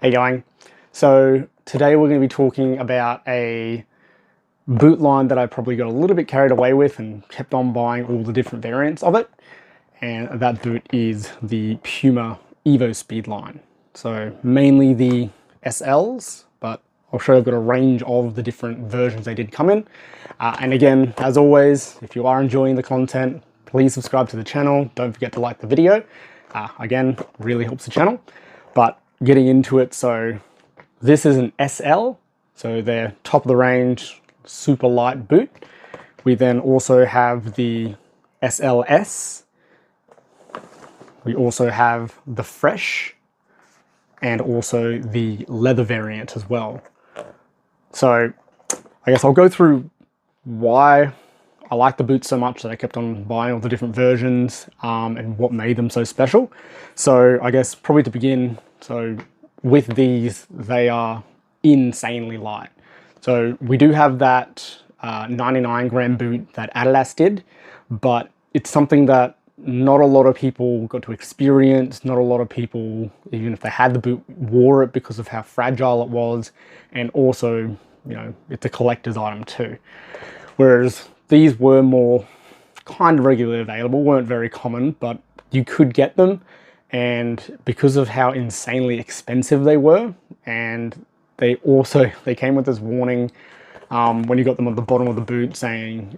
How you going? So today we're going to be talking about a boot line that I probably got a little bit carried away with and kept on buying all the different variants of it. And that boot is the Puma Evospeed line. So mainly the SLs, but I'll show you I've got a range of the different versions they did come in. And again, as always, if you are enjoying the content, please subscribe to the channel. Don't forget to like the video. Again, really helps the channel. But getting into it, so this is an SL, so they're top of the range, super light boot. We then also have the SLS. We also have the Fresh and also the leather variant as well. So I guess I'll go through why I like the boots so much that I kept on buying all the different versions and what made them so special. So I guess probably to begin, so with these, they are insanely light. So we do have that 99 gram boot that Adidas did, but it's something that not a lot of people got to experience. Not a lot of people, even if they had the boot, wore it because of how fragile it was. And also, you know, it's a collector's item too. Whereas these were more kind of regularly available, weren't very common, but you could get them. And because of how insanely expensive they were, and they came with this warning when you got them on the bottom of the boot saying,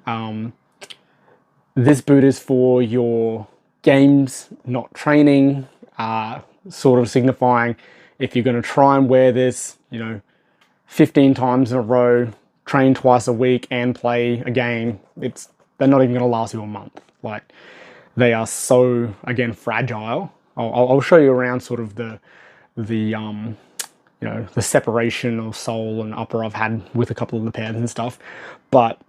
this boot is for your games, not training, sort of signifying if you're going to try and wear this, 15 times in a row, train twice a week and play a game, they're not even going to last you a month. Like, they are so, again, fragile. I'll show you around sort of the separation of sole and upper I've had with a couple of the pairs and stuff. But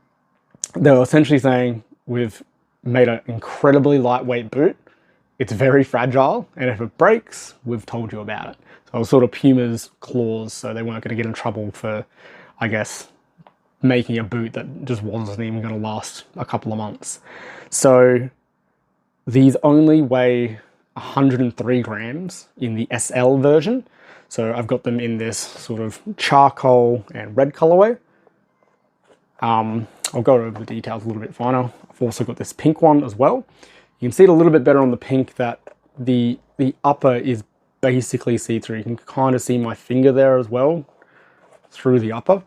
they were essentially saying, we've made an incredibly lightweight boot. It's very fragile, and if it breaks, we've told you about it. So it was sort of Puma's clause, so they weren't going to get in trouble for, I guess, making a boot that just wasn't even going to last a couple of months. So these only weigh 103 grams in the SL version. So I've got them in this sort of charcoal and red colorway. I'll go over the details a little bit finer. I've also got this pink one as well. You can see it a little bit better on the pink that the upper is basically see-through. You can kind of see my finger there as well through the upper.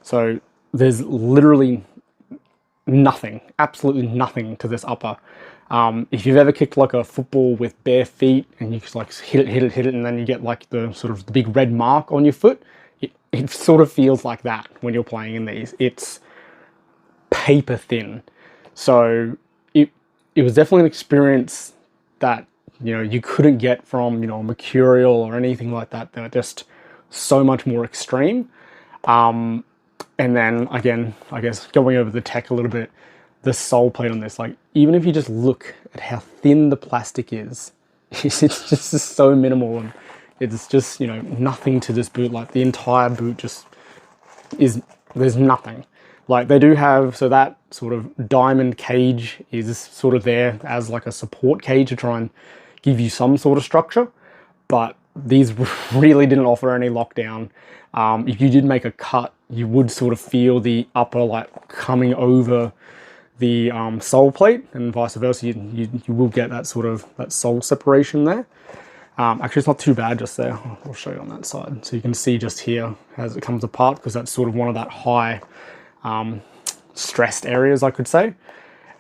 So there's literally nothing, absolutely nothing to this upper. If you've ever kicked like a football with bare feet and you just like hit it, and then you get like the sort of the big red mark on your foot, it sort of feels like that when you're playing in these. It's paper thin. So it was definitely an experience that, you couldn't get from, a Mercurial or anything like that. They're just so much more extreme. And then again, I guess going over the tech a little bit, the sole plate on this, like, even if you just look at how thin the plastic is, it's just so minimal, and it's just, nothing to this boot. Like, the entire boot just there's nothing. Like, they do have, so that sort of diamond cage is sort of there as like a support cage to try and give you some sort of structure, but these really didn't offer any lockdown. If you did make a cut, you would sort of feel the upper like coming over the sole plate, and vice versa. You will get that sort of that sole separation there. Actually, it's not too bad just there. I'll show you on that side. So you can see just here as it comes apart, because that's sort of one of that high stressed areas, I could say.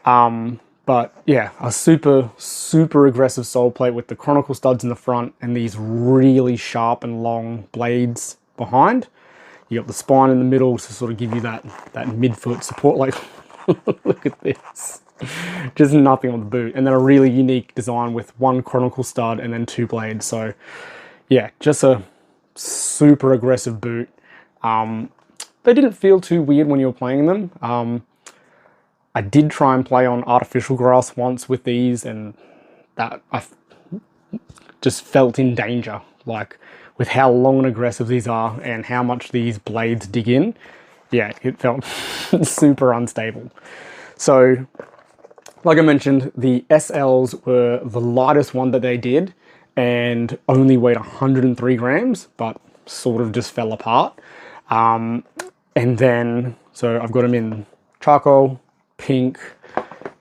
But yeah, a super aggressive sole plate with the chronicle studs in the front and these really sharp and long blades behind. You got the spine in the middle to sort of give you that midfoot support. Like, look at this. Just nothing on the boot. And then a really unique design with one chronicle stud and then two blades. So yeah, just a super aggressive boot. They didn't feel too weird when you were playing them. I did try and play on artificial grass once with these, and that I just felt in danger. Like, with how long and aggressive these are and how much these blades dig in, yeah, it felt super unstable. So, like I mentioned, the SLs were the lightest one that they did, and only weighed 103 grams, but sort of just fell apart. And then, so I've got them in charcoal, pink,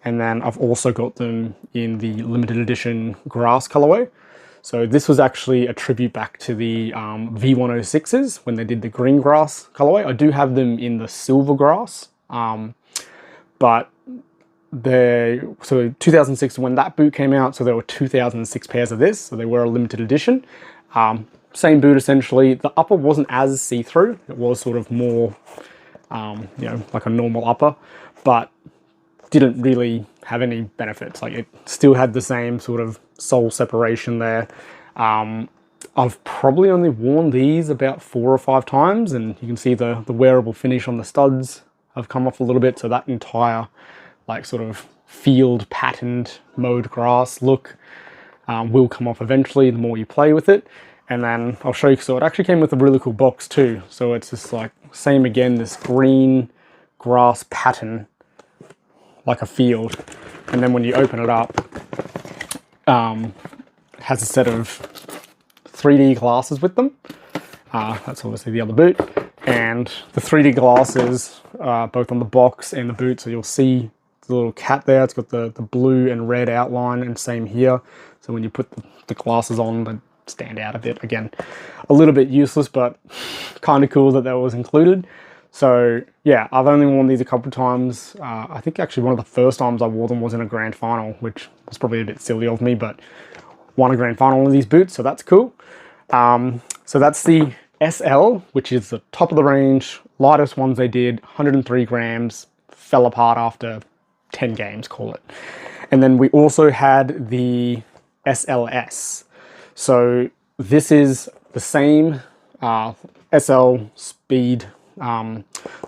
and then I've also got them in the limited edition grass colorway. So this was actually a tribute back to the V106s when they did the green grass colorway. I do have them in the silver grass, but so 2006 when that boot came out, so there were 2006 pairs of this, so they were a limited edition. Same boot essentially. The upper wasn't as see-through. It was sort of more, you know, like a normal upper, but didn't really have any benefits. Like, it still had the same sort of sole separation there. I've probably only worn these about 4 or 5 times, and you can see the wearable finish on the studs have come off a little bit. So that entire like sort of field patterned mowed grass look will come off eventually the more you play with it. And then I'll show you, so it actually came with a really cool box too. So it's just like, same again, this green grass pattern, like a field. And then when you open it up, it has a set of 3D glasses with them. That's obviously the other boot. And the 3D glasses are both on the box and the boot. So you'll see the little cat there. It's got the blue and red outline, and same here. So when you put the glasses on, they stand out a bit. Again, a little bit useless, but kind of cool that that was included. So yeah, I've only worn these a couple of times. I think actually one of the first times I wore them was in a grand final, which was probably a bit silly of me, but won a grand final in these boots, so that's cool. So that's the SL, which is the top of the range, lightest ones they did, 103 grams, fell apart after 10 games, call it. And then we also had the SLS. So this is the same SL Speed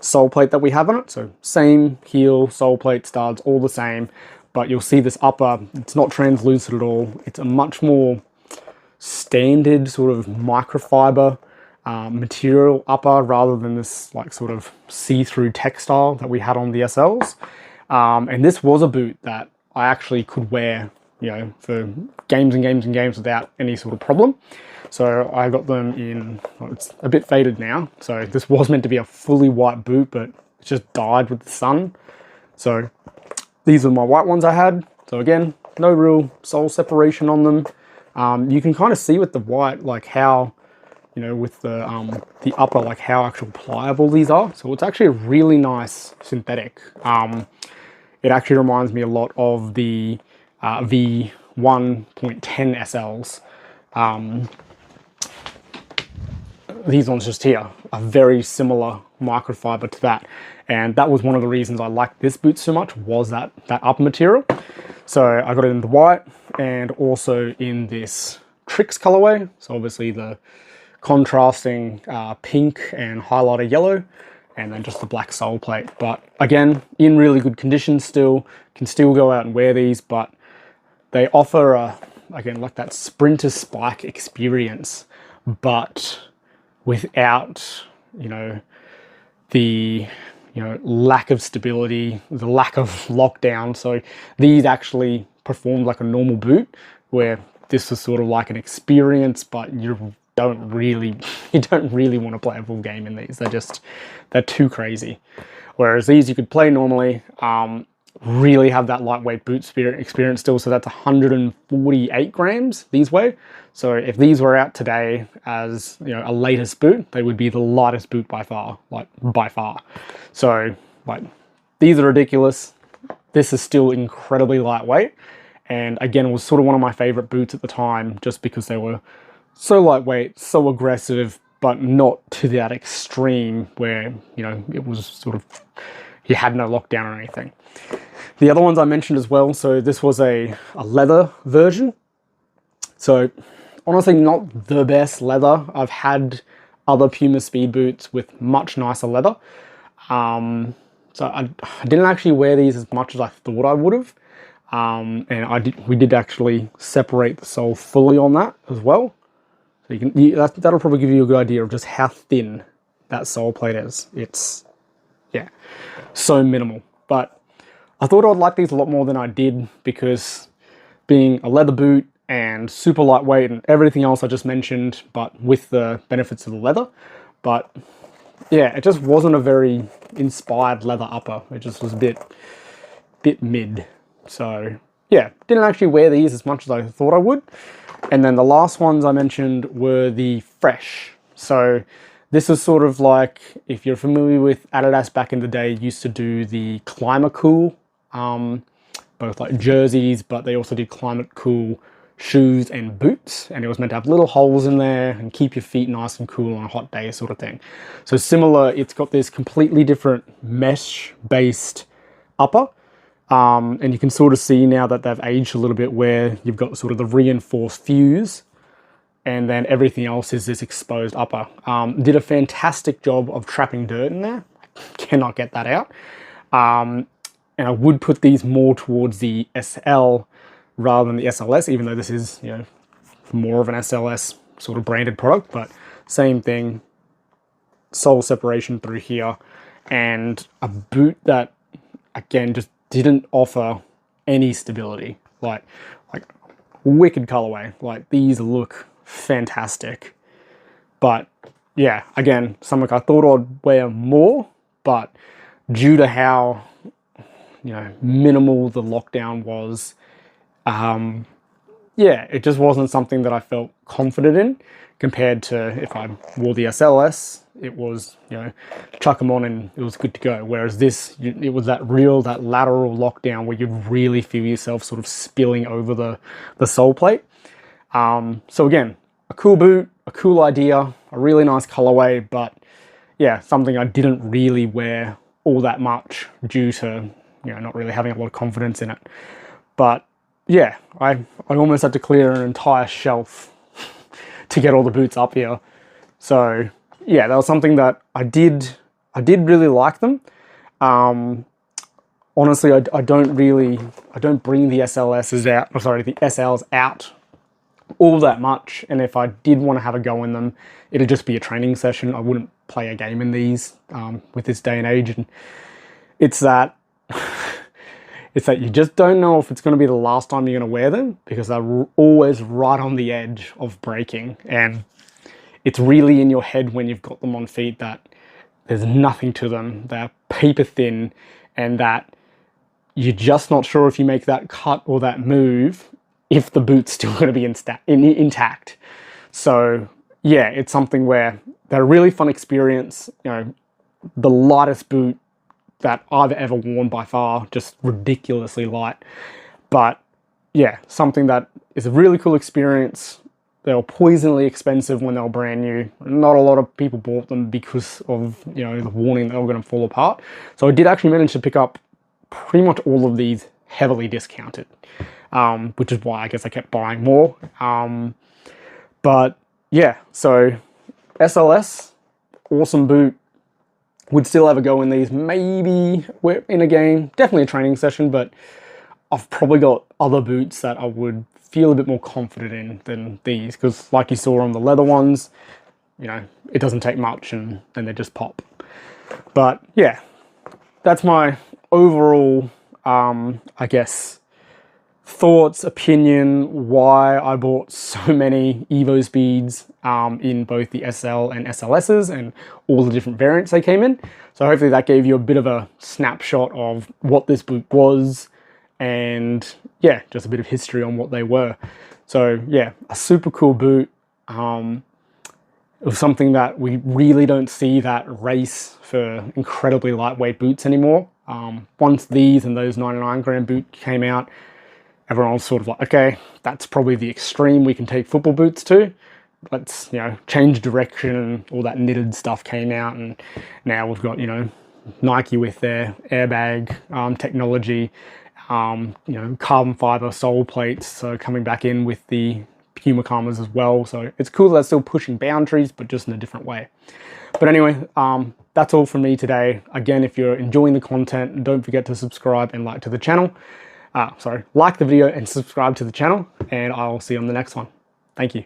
sole plate that we have on it. So same heel, sole plate, studs, all the same. But you'll see this upper, it's not translucent at all. It's a much more standard sort of microfiber material upper, rather than this like sort of see-through textile that we had on the SLs. And this was a boot that I actually could wear, you know, for games and games and games without any sort of problem. So I got them in, well, it's a bit faded now. So this was meant to be a fully white boot, but it just died with the sun. So these are my white ones I had. So again, no real sole separation on them. You can kind of see with the white, like how, you know, with the upper, like how actual pliable these are. So it's actually a really nice synthetic. It actually reminds me a lot of the V1.10 SLs. These ones just here are very similar microfiber to that. And that was one of the reasons I liked this boot so much, was that upper material. So I got it in the white and also in this Tricks colorway. So obviously the contrasting pink and highlighter yellow, and then just the black sole plate. But again, in really good condition still, can still go out and wear these, but they offer again, like that sprinter spike experience, but without, you know, the, you know, lack of stability, the lack of lockdown. So these actually performed like a normal boot, where this was sort of like an experience, but you don't really want to play a full game in these. They're too crazy. Whereas these you could play normally, really have that lightweight boot experience still. So that's 148 grams these weigh. So if these were out today as, you know, a latest boot, they would be the lightest boot by far, like by far. So like, these are ridiculous. This is still incredibly lightweight. And again, it was sort of one of my favorite boots at the time, just because they were so lightweight, so aggressive, but not to that extreme where, you know, it was sort of, you had no lockdown or anything. The other ones I mentioned as well, so this was a leather version. So honestly, not the best leather. I've had other Puma speed boots with much nicer leather. So I didn't actually wear these as much as I thought I would have. And we did actually separate the sole fully on that as well. So that'll probably give you a good idea of just how thin that sole plate is. It's, yeah, so minimal. But I thought I'd like these a lot more than I did, because being a leather boot and super lightweight and everything else I just mentioned, but with the benefits of the leather. But yeah, it just wasn't a very inspired leather upper. It just was a bit mid. So yeah, didn't actually wear these as much as I thought I would. And then the last ones I mentioned were the Fresh. So this is sort of like, if you're familiar with Adidas back in the day, used to do the Climate Cool, both like jerseys, but they also did Climate Cool shoes and boots, and it was meant to have little holes in there and keep your feet nice and cool on a hot day sort of thing. So similar, it's got this completely different mesh based upper, and you can sort of see now that they've aged a little bit, where you've got sort of the reinforced fuse and then everything else is this exposed upper. Did a fantastic job of trapping dirt in there. Cannot get that out. And I would put these more towards the SL rather than the SLS, even though this is, you know, more of an SLS sort of branded product, but same thing. Sole separation through here, and a boot that, again, just didn't offer any stability. Like wicked colorway. Like, these look fantastic. But yeah, again, something I thought I'd wear more, but due to how, you know, minimal the lockdown was, yeah, it just wasn't something that I felt confident in, compared to if I wore the SLS. It was, you know, chuck them on and it was good to go. Whereas this, it was that lateral lockdown where you really feel yourself sort of spilling over the sole plate. So again, a cool boot, a cool idea, a really nice colorway, but yeah, something I didn't really wear all that much due to, you know, not really having a lot of confidence in it. But yeah, I almost had to clear an entire shelf to get all the boots up here. So yeah, that was something that I did really like them. Honestly, I don't bring the SLSs out, or sorry, the SLs out all that much, and if I did want to have a go in them, it'd just be a training session. I wouldn't play a game in these with this day and age, and it's that you just don't know if it's going to be the last time you're going to wear them, because they're always right on the edge of breaking, and it's really in your head when you've got them on feet that there's nothing to them. They're paper thin, and that you're just not sure if you make that cut or that move, if the boot's still going to be intact. So yeah, it's something where they're a really fun experience. You know, the lightest boot that I've ever worn by far, just ridiculously light. But yeah, something that is a really cool experience. They were poisonally expensive when they were brand new. Not a lot of people bought them because of, you know, the warning that they were going to fall apart. So I did actually manage to pick up pretty much all of these heavily discounted, which is why I guess I kept buying more. But yeah, so SLS, awesome boot. Would still have a go in these. Maybe we're in a game, definitely a training session, but I've probably got other boots that I would feel a bit more confident in than these, because like you saw on the leather ones, you know, it doesn't take much and then they just pop. But yeah, that's my overall, I guess, thoughts, opinion, why I bought so many Evospeeds in both the SL and SLSs and all the different variants they came in. So hopefully that gave you a bit of a snapshot of what this boot was, and yeah, just a bit of history on what they were. So yeah, a super cool boot. It was something that we really don't see that race for incredibly lightweight boots anymore. Once these and those 99 gram boot came out, everyone was sort of like, okay, that's probably the extreme we can take football boots to. Let's, you know, change direction, and all that knitted stuff came out, and now we've got, you know, Nike with their airbag technology, you know, carbon fiber sole plates, so coming back in with the Puma Kamas as well. So it's cool that they're still pushing boundaries, but just in a different way. But anyway, that's all from me today. Again, if you're enjoying the content, don't forget to subscribe and like to the channel. Like the video and subscribe to the channel, and I'll see you on the next one. Thank you.